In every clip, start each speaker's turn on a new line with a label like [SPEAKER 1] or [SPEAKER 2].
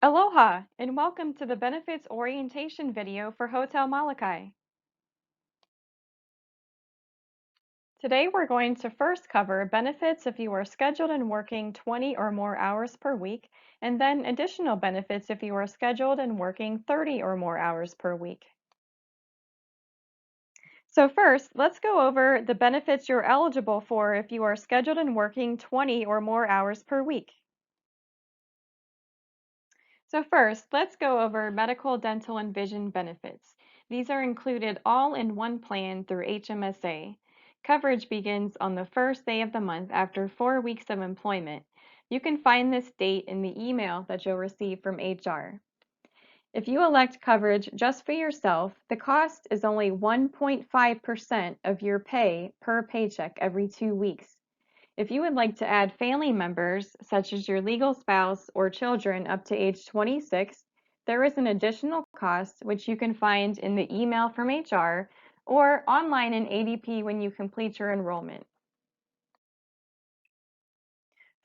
[SPEAKER 1] Aloha, and welcome to the benefits orientation video for Hotel Molokai. Today we're going to first cover benefits if you are scheduled and working 20 or more hours per week, and then additional benefits if you are scheduled and working 30 or more hours per week. So first, let's go over the benefits you're eligible for if you are scheduled and working 20 or more hours per week. So first, let's go over medical, dental, and vision benefits. These are included all in one plan through HMSA. Coverage begins on the first day of the month after 4 weeks of employment. You can find this date in the email that you'll receive from HR. If you elect coverage just for yourself, the cost is only 1.5% of your pay per paycheck every 2 weeks. If you would like to add family members, such as your legal spouse or children up to age 26, there is an additional cost which you can find in the email from HR or online in ADP when you complete your enrollment.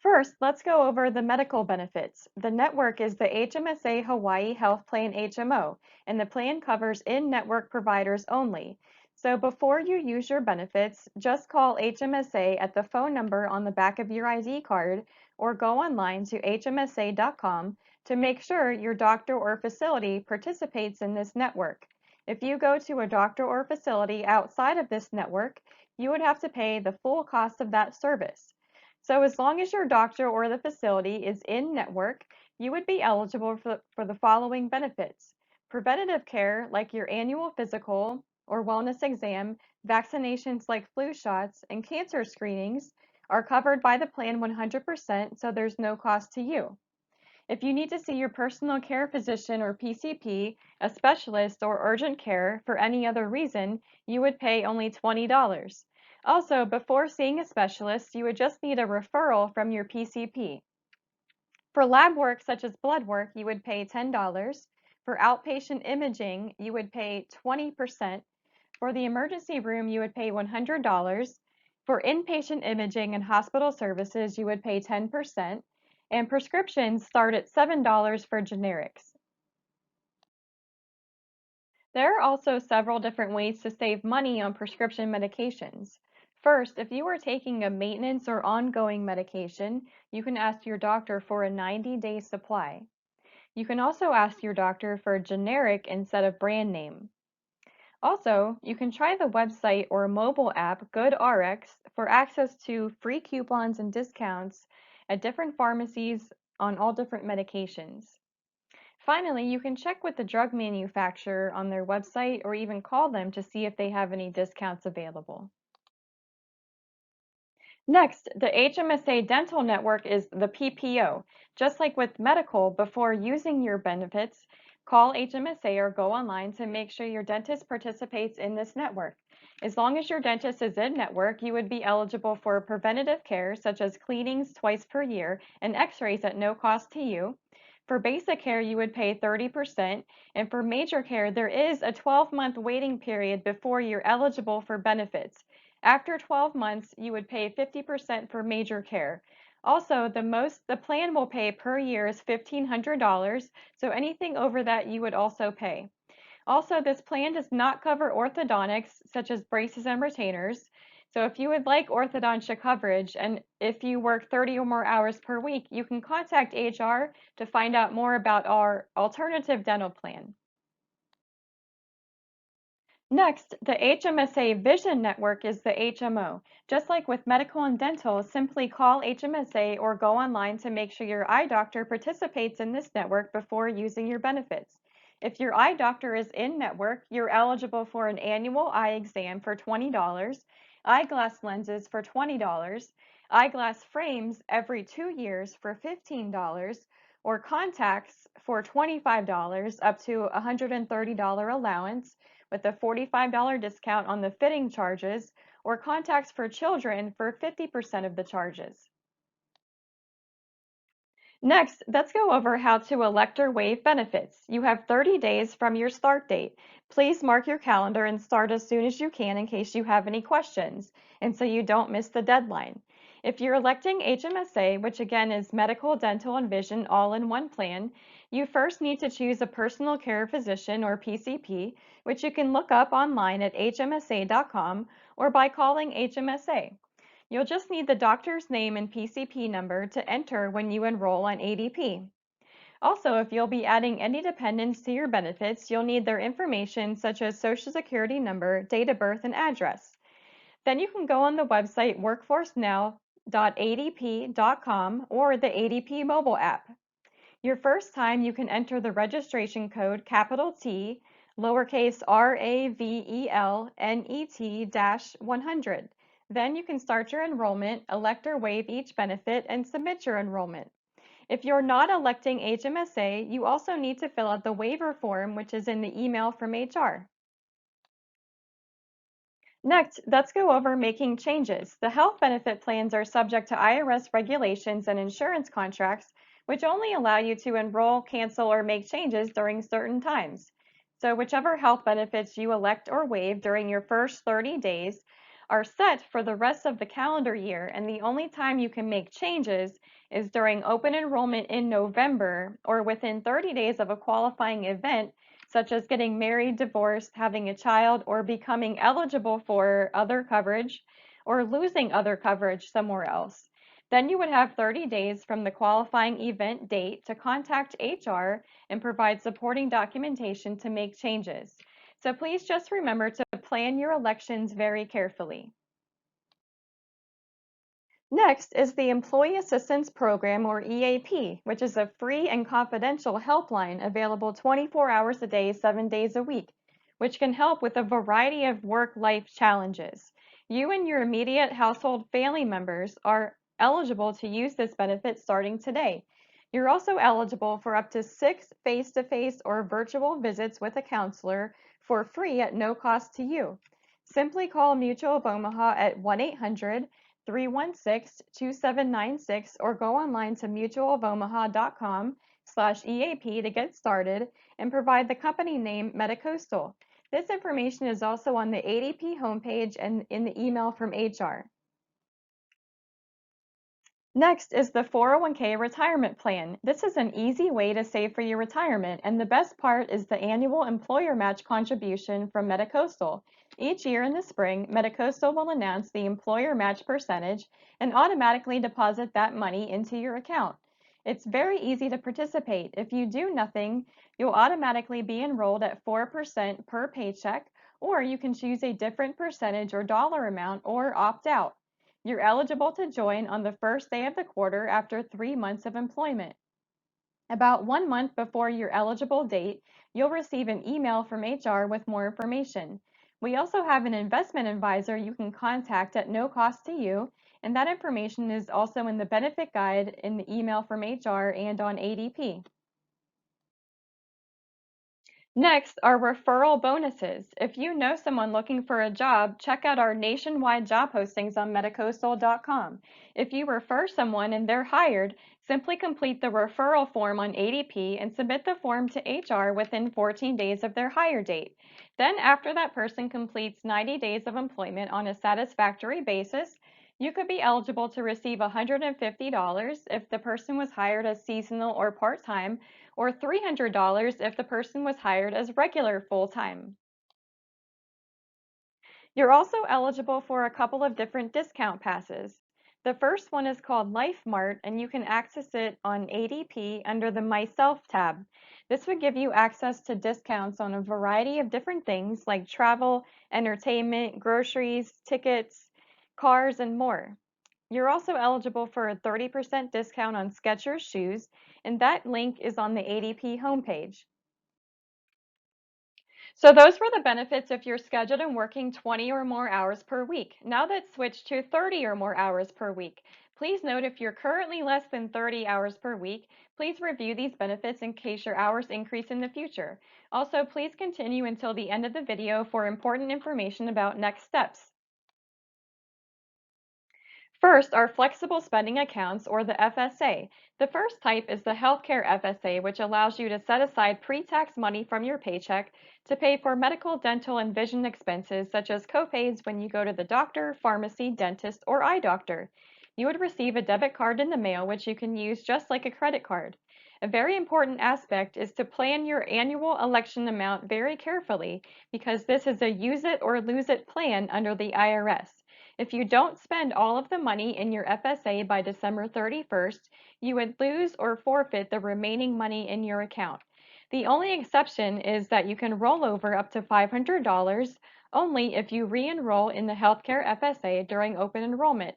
[SPEAKER 1] First, let's go over the medical benefits. The network is the HMSA Hawaii Health Plan HMO, and the plan covers in-network providers only. So before you use your benefits, just call HMSA at the phone number on the back of your ID card or go online to hmsa.com to make sure your doctor or facility participates in this network. If you go to a doctor or facility outside of this network, you would have to pay the full cost of that service. So as long as your doctor or the facility is in network, you would be eligible for the following benefits. Preventative care like your annual physical or wellness exam, vaccinations like flu shots, and cancer screenings are covered by the plan 100%, so there's no cost to you. If you need to see your personal care physician or PCP, a specialist, or urgent care for any other reason, you would pay only $20. Also, before seeing a specialist, you would just need a referral from your PCP. For lab work such as blood work, you would pay $10. For outpatient imaging, you would pay 20%. For the emergency room, you would pay $100. For inpatient imaging and hospital services, you would pay 10%. And prescriptions start at $7 for generics. There are also several different ways to save money on prescription medications. First, if you are taking a maintenance or ongoing medication, you can ask your doctor for a 90-day supply. You can also ask your doctor for a generic instead of brand name. Also, you can try the website or mobile app GoodRx for access to free coupons and discounts at different pharmacies on all different medications. Finally, you can check with the drug manufacturer on their website or even call them to see if they have any discounts available. Next, the HMSA Dental Network is the PPO. Just like with medical, before using your benefits, call HMSA or go online to make sure your dentist participates in this network. As long as your dentist is in network, you would be eligible for preventative care such as cleanings twice per year and x-rays at no cost to you. For basic care, you would pay 30%, and for major care, there is a 12-month waiting period before you're eligible for benefits. After 12 months, you would pay 50% for major care. Also, the most the plan will pay per year is $1,500, so anything over that you would also pay. Also, this plan does not cover orthodontics, such as braces and retainers. So if you would like orthodontia coverage, and if you work 30 or more hours per week, you can contact HR to find out more about our alternative dental plan. Next, the HMSA Vision Network is the HMO. Just like with medical and dental, simply call HMSA or go online to make sure your eye doctor participates in this network before using your benefits. If your eye doctor is in network, you're eligible for an annual eye exam for $20, eyeglass lenses for $20, eyeglass frames every 2 years for $15, or contacts for $25 up to a $130 allowance with a $45 discount on the fitting charges, or contacts for children for 50% of the charges. Next, let's go over how to elect or waive benefits. You have 30 days from your start date. Please mark your calendar and start as soon as you can in case you have any questions, and so you don't miss the deadline. If you're electing HMSA, which again is medical, dental, and vision all in one plan, you first need to choose a personal care physician or PCP, which you can look up online at hmsa.com or by calling HMSA. You'll just need the doctor's name and PCP number to enter when you enroll on ADP. Also, if you'll be adding any dependents to your benefits, you'll need their information such as Social Security number, date of birth, and address. Then you can go on the website workforcenow.adp.com or the ADP mobile app. Your first time, you can enter the registration code capital T, lowercase RAVELNET-100. Then you can start your enrollment, elect or waive each benefit, and submit your enrollment. If you're not electing HMSA, you also need to fill out the waiver form, which is in the email from HR. Next, let's go over making changes. The health benefit plans are subject to IRS regulations and insurance contracts, which only allow you to enroll, cancel, or make changes during certain times. So whichever health benefits you elect or waive during your first 30 days are set for the rest of the calendar year, and the only time you can make changes is during open enrollment in November or within 30 days of a qualifying event such as getting married, divorced, having a child, or becoming eligible for other coverage, or losing other coverage somewhere else. Then you would have 30 days from the qualifying event date to contact HR and provide supporting documentation to make changes. So please just remember to plan your elections very carefully. Next is the Employee Assistance Program, or EAP, which is a free and confidential helpline available 24 hours a day, 7 days a week, which can help with a variety of work-life challenges. You and your immediate household family members are eligible to use this benefit starting today. You're also eligible for up to 6 face-to-face or virtual visits with a counselor for free at no cost to you. Simply call Mutual of Omaha at 1-800-316-2796 or go online to mutualofomaha.com/EAP to get started and provide the company name MediCoastal. This information is also on the ADP homepage and in the email from HR. Next is the 401k retirement plan. This is an easy way to save for your retirement, and the best part is the annual employer match contribution from MediCoastal. Each year in the spring, MediCoastal will announce the employer match percentage and automatically deposit that money into your account. It's very easy to participate. If you do nothing, you'll automatically be enrolled at 4% per paycheck, or you can choose a different percentage or dollar amount or opt out. You're eligible to join on the first day of the quarter after 3 months of employment. About 1 month before your eligible date, you'll receive an email from HR with more information. We also have an investment advisor you can contact at no cost to you, and that information is also in the benefit guide in the email from HR and on ADP. Next are referral bonuses. If you know someone looking for a job, check out our nationwide job postings on medicoastal.com. If you refer someone and they're hired, simply complete the referral form on ADP and submit the form to HR within 14 days of their hire date. Then after that person completes 90 days of employment on a satisfactory basis, you could be eligible to receive $150 if the person was hired as seasonal or part-time, or $300 if the person was hired as regular full-time. You're also eligible for a couple of different discount passes. The first one is called LifeMart, and you can access it on ADP under the Myself tab. This would give you access to discounts on a variety of different things like travel, entertainment, groceries, tickets, cars, and more. You're also eligible for a 30% discount on Skechers shoes, and that link is on the ADP homepage. So those were the benefits if you're scheduled and working 20 or more hours per week. Now let's switch to 30 or more hours per week. Please note if you're currently less than 30 hours per week, please review these benefits in case your hours increase in the future. Also, please continue until the end of the video for important information about next steps. First are flexible spending accounts, or the FSA. The first type is the healthcare FSA, which allows you to set aside pre-tax money from your paycheck to pay for medical, dental, and vision expenses such as copays when you go to the doctor, pharmacy, dentist, or eye doctor. You would receive a debit card in the mail, which you can use just like a credit card. A very important aspect is to plan your annual election amount very carefully because this is a use it or lose it plan under the IRS. If you don't spend all of the money in your FSA by December 31st, you would lose or forfeit the remaining money in your account. The only exception is that you can roll over up to $500 only if you re-enroll in the healthcare FSA during open enrollment.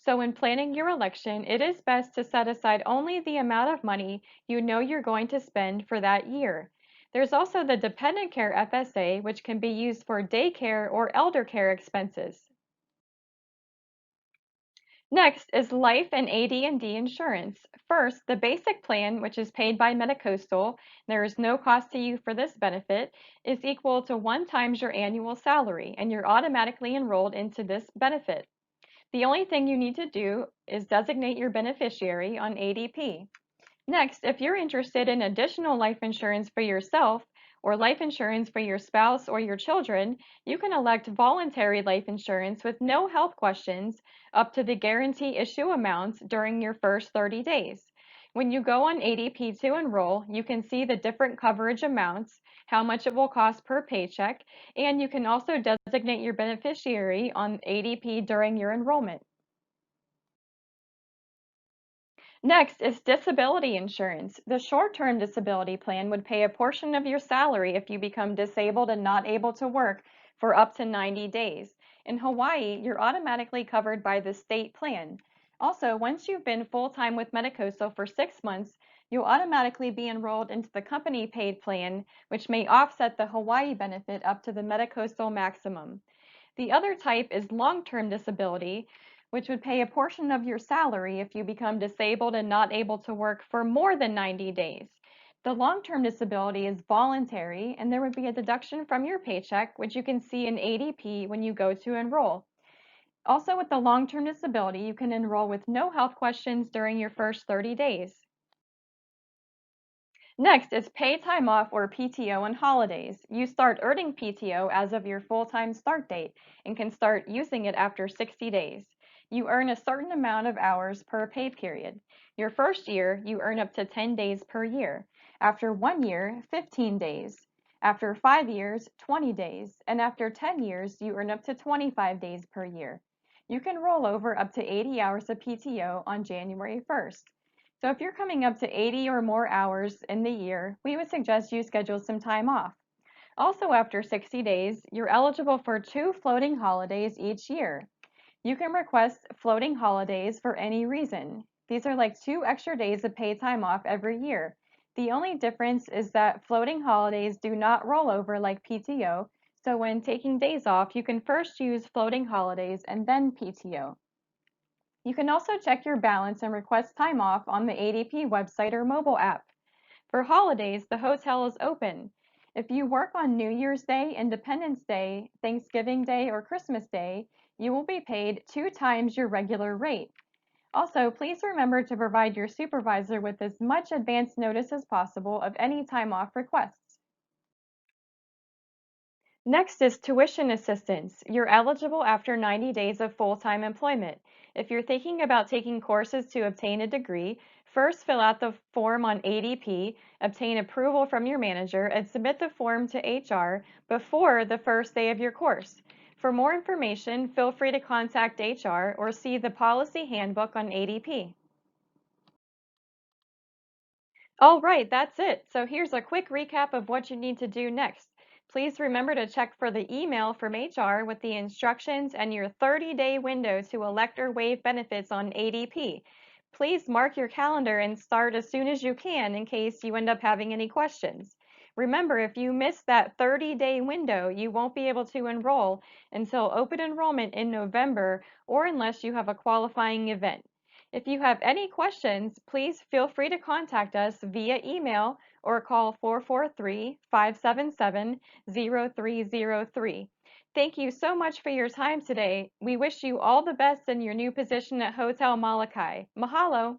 [SPEAKER 1] So when planning your election, it is best to set aside only the amount of money you know you're going to spend for that year. There's also the Dependent Care FSA, which can be used for daycare or elder care expenses. Next is life and AD&D insurance. First, the basic plan, which is paid by Medicoastal, there is no cost to you for this benefit, is equal to 1 times your annual salary, and you're automatically enrolled into this benefit. The only thing you need to do is designate your beneficiary on ADP. Next, if you're interested in additional life insurance for yourself or life insurance for your spouse or your children, you can elect voluntary life insurance with no health questions up to the guarantee issue amounts during your first 30 days. When you go on ADP to enroll, you can see the different coverage amounts, how much it will cost per paycheck, and you can also designate your beneficiary on ADP during your enrollment. Next is disability insurance. The short-term disability plan would pay a portion of your salary if you become disabled and not able to work for up to 90 days. In Hawaii, you're automatically covered by the state plan. Also, once you've been full-time with Medicoso for 6 months, you'll automatically be enrolled into the company paid plan, which may offset the Hawaii benefit up to the Medicoso maximum. The other type is long-term disability, which would pay a portion of your salary if you become disabled and not able to work for more than 90 days. The long-term disability is voluntary, and there would be a deduction from your paycheck, which you can see in ADP when you go to enroll. Also, with the long-term disability, you can enroll with no health questions during your first 30 days. Next is pay time off or PTO and holidays. You start earning PTO as of your full-time start date and can start using it after 60 days. You earn a certain amount of hours per pay period. Your first year, you earn up to 10 days per year. After 1 year, 15 days. After 5 years, 20 days. And after 10 years, you earn up to 25 days per year. You can roll over up to 80 hours of PTO on January 1st. So if you're coming up to 80 or more hours in the year, we would suggest you schedule some time off. Also, after 60 days, you're eligible for 2 floating holidays each year. You can request floating holidays for any reason. These are like 2 extra days of paid time off every year. The only difference is that floating holidays do not roll over like PTO, so when taking days off, you can first use floating holidays and then PTO. You can also check your balance and request time off on the ADP website or mobile app. For holidays, the hotel is open. If you work on New Year's Day, Independence Day, Thanksgiving Day, or Christmas Day, you will be paid 2 times your regular rate. Also, please remember to provide your supervisor with as much advance notice as possible of any time off requests. Next is tuition assistance. You're eligible after 90 days of full-time employment. If you're thinking about taking courses to obtain a degree, first fill out the form on ADP, obtain approval from your manager, and submit the form to HR before the first day of your course. For more information, feel free to contact HR or see the policy handbook on ADP. All right, that's it. So here's a quick recap of what you need to do next. Please remember to check for the email from HR with the instructions and your 30-day window to elect or waive benefits on ADP. Please mark your calendar and start as soon as you can in case you end up having any questions. Remember, if you miss that 30-day window, you won't be able to enroll until open enrollment in November or unless you have a qualifying event. If you have any questions, please feel free to contact us via email or call 443-577-0303. Thank you so much for your time today. We wish you all the best in your new position at Hotel Molokai. Mahalo!